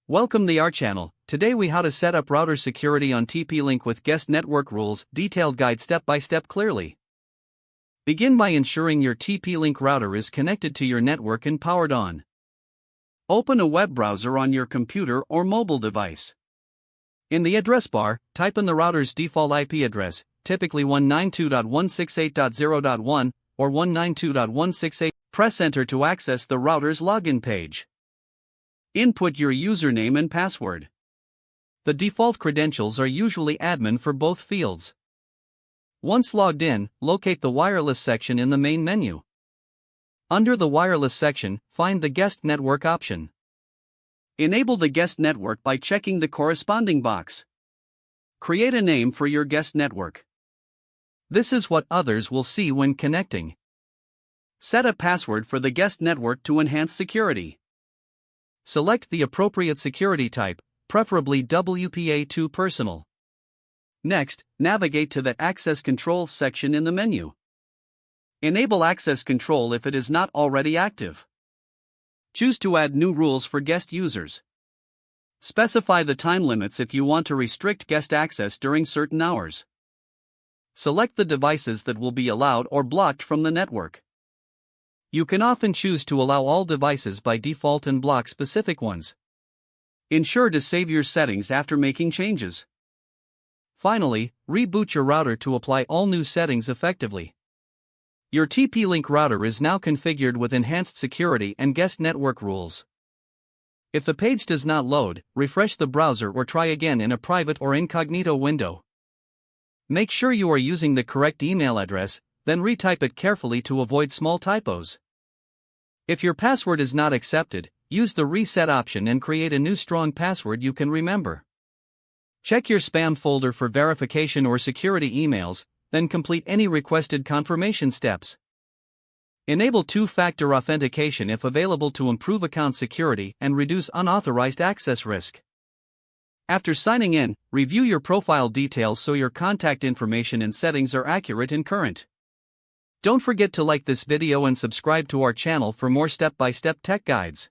Welcome to our channel. Today we how to set up router security on TP-Link with guest network rules, detailed guide step by step clearly. Begin by ensuring your TP-Link router is connected to your network and powered on. Open a web browser on your computer or mobile device. In the address bar, type in the router's default IP address, typically 192.168.0.1 or 192.168. Press enter to access the router's login page. Input your username and password. The default credentials are usually admin for both fields. Once logged in, locate the wireless section in the main menu. Under the wireless section, find the guest network option. Enable the guest network by checking the corresponding box. Create a name for your guest network. This is what others will see when connecting. Set a password for the guest network to enhance security. Select the appropriate security type, preferably WPA2 Personal. Next, navigate to the Access Control section in the menu. Enable access control if it is not already active. Choose to add new rules for guest users. Specify the time limits if you want to restrict guest access during certain hours. Select the devices that will be allowed or blocked from the network. You can often choose to allow all devices by default and block specific ones. Ensure to save your settings after making changes. Finally, reboot your router to apply all new settings effectively. Your TP-Link router is now configured with enhanced security and guest network rules. If the page does not load, refresh the browser or try again in a private or incognito window. Make sure you are using the correct email address, then retype it carefully to avoid small typos. If your password is not accepted, use the reset option and create a new strong password you can remember. Check your spam folder for verification or security emails, then complete any requested confirmation steps. Enable two-factor authentication if available to improve account security and reduce unauthorized access risk. After signing in, review your profile details so your contact information and settings are accurate and current. Don't forget to like this video and subscribe to our channel for more step-by-step tech guides.